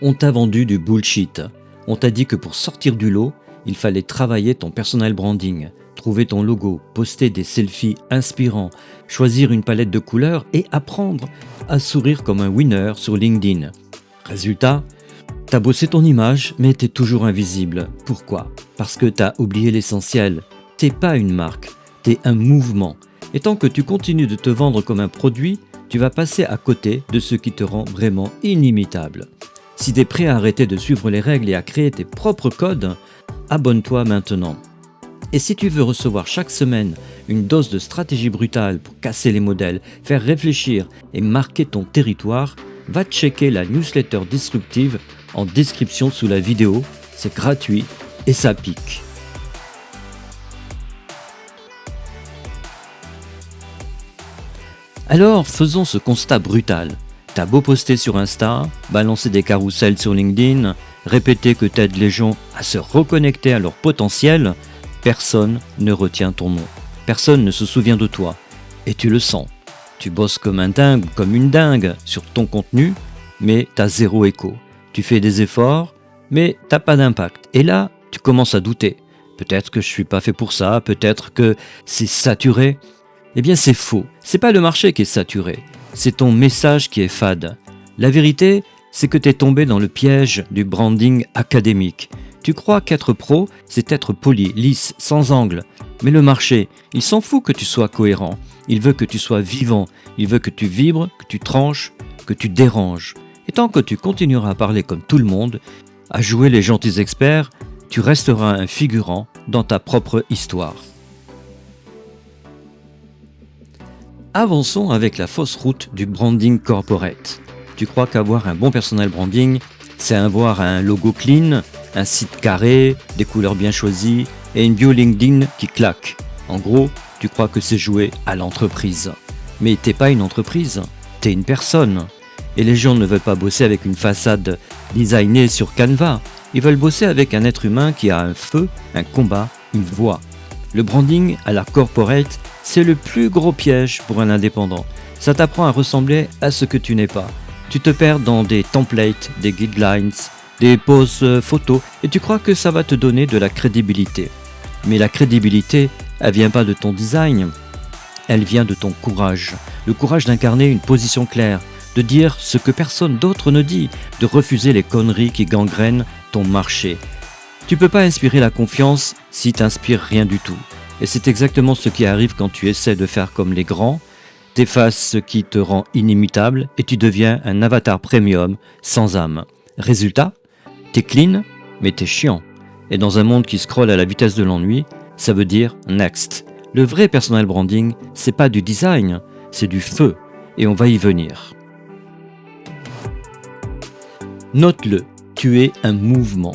On t'a vendu du bullshit. On t'a dit que pour sortir du lot, il fallait travailler ton personal branding, trouver ton logo, poster des selfies inspirants, choisir une palette de couleurs et apprendre à sourire comme un winner sur LinkedIn. Résultat, t'as bossé ton image, mais t'es toujours invisible. Pourquoi ? Parce que t'as oublié l'essentiel. T'es pas une marque, t'es un mouvement. Et tant que tu continues de te vendre comme un produit, tu vas passer à côté de ce qui te rend vraiment inimitable. Si t'es prêt à arrêter de suivre les règles et à créer tes propres codes, abonne-toi maintenant. Et si tu veux recevoir chaque semaine une dose de stratégie brutale pour casser les modèles, faire réfléchir et marquer ton territoire, va checker la newsletter disruptive en description sous la vidéo. C'est gratuit et ça pique. Alors, faisons ce constat brutal. T'as beau poster sur Insta, balancer des carousels sur LinkedIn, répéter que t'aides les gens à se reconnecter à leur potentiel, personne ne retient ton nom. Personne ne se souvient de toi. Et tu le sens. Tu bosses comme un dingue, comme une dingue sur ton contenu, mais t'as zéro écho. Tu fais des efforts, mais t'as pas d'impact. Et là, tu commences à douter. Peut-être que je suis pas fait pour ça, peut-être que c'est saturé. Eh bien, c'est faux. C'est pas le marché qui est saturé. C'est ton message qui est fade. La vérité, c'est que tu es tombé dans le piège du branding académique. Tu crois qu'être pro, c'est être poli, lisse, sans angle. Mais le marché, il s'en fout que tu sois cohérent. Il veut que tu sois vivant. Il veut que tu vibres, que tu tranches, que tu déranges. Et tant que tu continueras à parler comme tout le monde, à jouer les gentils experts, tu resteras un figurant dans ta propre histoire. Avançons avec la fausse route du branding corporate. Tu crois qu'avoir un bon personal branding, c'est avoir un logo clean, un site carré, des couleurs bien choisies et une bio LinkedIn qui claque. En gros, tu crois que c'est jouer à l'entreprise. Mais t'es pas une entreprise, t'es une personne. Et les gens ne veulent pas bosser avec une façade designée sur Canva. Ils veulent bosser avec un être humain qui a un feu, un combat, une voix. Le branding à la corporate, c'est le plus gros piège pour un indépendant. Ça t'apprend à ressembler à ce que tu n'es pas. Tu te perds dans des templates, des guidelines, des poses photos et tu crois que ça va te donner de la crédibilité. Mais la crédibilité, elle vient pas de ton design, elle vient de ton courage. Le courage d'incarner une position claire, de dire ce que personne d'autre ne dit, de refuser les conneries qui gangrènent ton marché. Tu peux pas inspirer la confiance si t'inspires rien du tout. Et c'est exactement ce qui arrive quand tu essaies de faire comme les grands, t'effaces ce qui te rend inimitable et tu deviens un avatar premium sans âme. Résultat, t'es clean, mais t'es chiant. Et dans un monde qui scrolle à la vitesse de l'ennui, ça veut dire next. Le vrai personal branding, c'est pas du design, c'est du feu. Et on va y venir. Note-le, tu es un mouvement.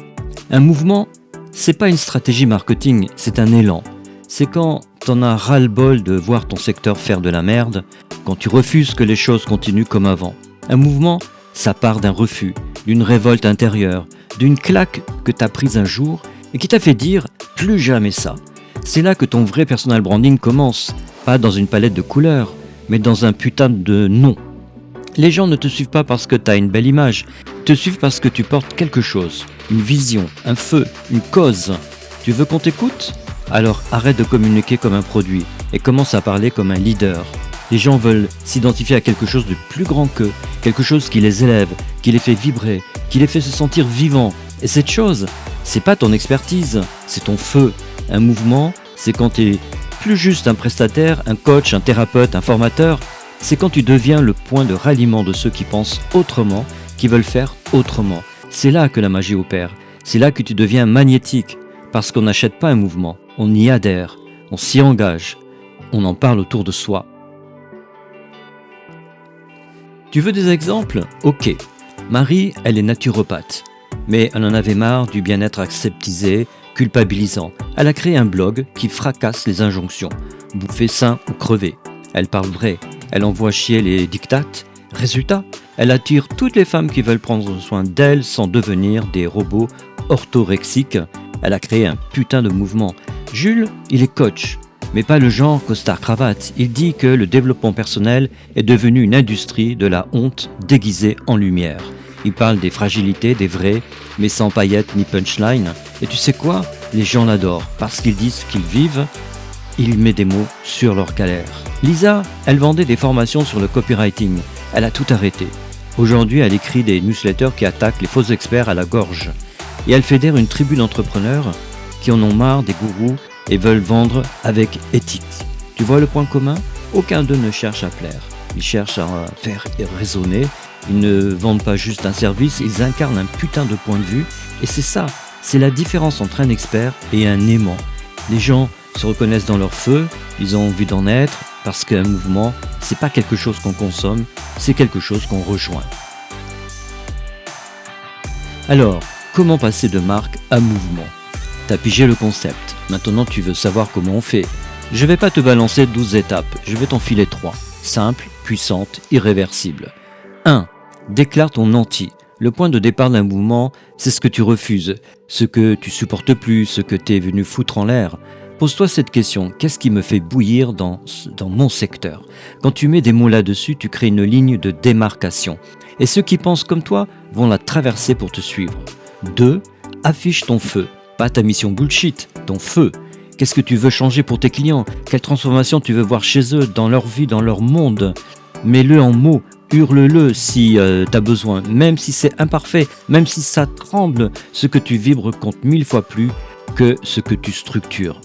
Un mouvement, c'est pas une stratégie marketing, c'est un élan. C'est quand t'en as ras-le-bol de voir ton secteur faire de la merde, quand tu refuses que les choses continuent comme avant. Un mouvement, ça part d'un refus, d'une révolte intérieure, d'une claque que t'as prise un jour et qui t'a fait dire « plus jamais ça ». C'est là que ton vrai personal branding commence, pas dans une palette de couleurs, mais dans un putain de nom. Les gens ne te suivent pas parce que t'as une belle image, ils te suivent parce que tu portes quelque chose, une vision, un feu, une cause. Tu veux qu'on t'écoute ? Alors arrête de communiquer comme un produit et commence à parler comme un leader. Les gens veulent s'identifier à quelque chose de plus grand qu'eux, quelque chose qui les élève, qui les fait vibrer, qui les fait se sentir vivants. Et cette chose, c'est pas ton expertise, c'est ton feu. Un mouvement, c'est quand t'es plus juste un prestataire, un coach, un thérapeute, un formateur. C'est quand tu deviens le point de ralliement de ceux qui pensent autrement, qui veulent faire autrement. C'est là que la magie opère. C'est là que tu deviens magnétique. Parce qu'on n'achète pas un mouvement, on y adhère, on s'y engage, on en parle autour de soi. Tu veux des exemples ? Ok. Marie, elle est naturopathe, mais elle en avait marre du bien-être aseptisé, culpabilisant. Elle a créé un blog qui fracasse les injonctions. Bouffer sain ou crever. Elle parle vrai, elle envoie chier les dictates. Résultat, elle attire toutes les femmes qui veulent prendre soin d'elle sans devenir des robots orthorexiques. Elle a créé un putain de mouvement. Jules, il est coach, mais pas le genre costard-cravate. Il dit que le développement personnel est devenu une industrie de la honte déguisée en lumière. Il parle des fragilités, des vrais, mais sans paillettes ni punchline. Et tu sais quoi? Les gens l'adorent parce qu'ils disent qu'ils vivent. Il met des mots sur leur galère. Lisa, elle vendait des formations sur le copywriting. Elle a tout arrêté. Aujourd'hui, elle écrit des newsletters qui attaquent les faux experts à la gorge. Et elle fédère une tribu d'entrepreneurs qui en ont marre des gourous et veulent vendre avec éthique. Tu vois le point commun? Aucun d'eux ne cherche à plaire. Ils cherchent à faire raisonner. Ils ne vendent pas juste un service, ils incarnent un putain de point de vue. Et c'est ça, c'est la différence entre un expert et un aimant. Les gens se reconnaissent dans leur feu, ils ont envie d'en être, parce qu'un mouvement, c'est pas quelque chose qu'on consomme, c'est quelque chose qu'on rejoint. Alors, comment passer de marque à mouvement? T'as pigé le concept, maintenant tu veux savoir comment on fait. Je vais pas te balancer 12 étapes, je vais t'en filer 3, simples, puissantes, irréversibles. 1. Déclare ton anti. Le point de départ d'un mouvement, c'est ce que tu refuses, ce que tu supportes plus, ce que t'es venu foutre en l'air. Pose-toi cette question, qu'est-ce qui me fait bouillir dans mon secteur? Quand tu mets des mots là-dessus, tu crées une ligne de démarcation. Et ceux qui pensent comme toi vont la traverser pour te suivre. 2. Affiche ton feu. Pas ta mission bullshit, ton feu. Qu'est-ce que tu veux changer pour tes clients? Quelle transformation tu veux voir chez eux, dans leur vie, dans leur monde? Mets-le en mots, hurle-le si t'as besoin, même si c'est imparfait, même si ça tremble, ce que tu vibres compte 1000 fois plus que ce que tu structures.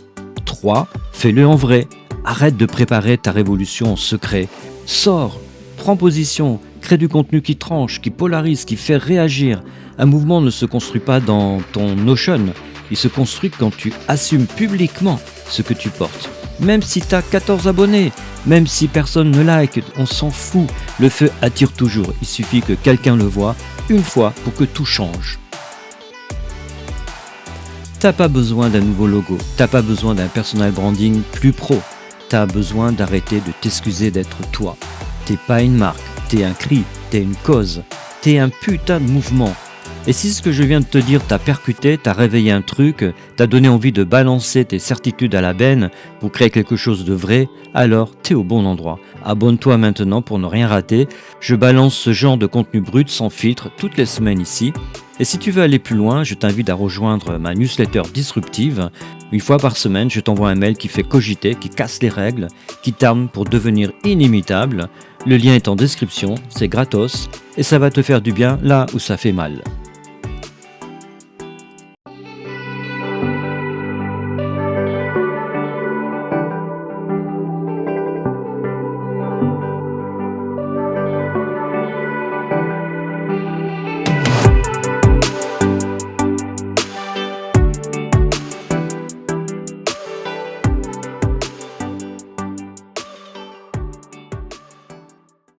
3. Fais-le en vrai. Arrête de préparer ta révolution en secret. Sors, prends position, crée du contenu qui tranche, qui polarise, qui fait réagir. Un mouvement ne se construit pas dans ton Notion, il se construit quand tu assumes publiquement ce que tu portes. Même si tu as 14 abonnés, même si personne ne like, on s'en fout. Le feu attire toujours, il suffit que quelqu'un le voie une fois pour que tout change. T'as pas besoin d'un nouveau logo, t'as pas besoin d'un personal branding plus pro. T'as besoin d'arrêter de t'excuser d'être toi. T'es pas une marque, t'es un cri, t'es une cause, t'es un putain de mouvement. Et si ce que je viens de te dire t'a percuté, t'a réveillé un truc, t'a donné envie de balancer tes certitudes à la benne pour créer quelque chose de vrai, alors t'es au bon endroit. Abonne-toi maintenant pour ne rien rater. Je balance ce genre de contenu brut sans filtre toutes les semaines ici. Et si tu veux aller plus loin, je t'invite à rejoindre ma newsletter disruptive. Une fois par semaine, je t'envoie un mail qui fait cogiter, qui casse les règles, qui t'arme pour devenir inimitable. Le lien est en description, c'est gratos et ça va te faire du bien là où ça fait mal.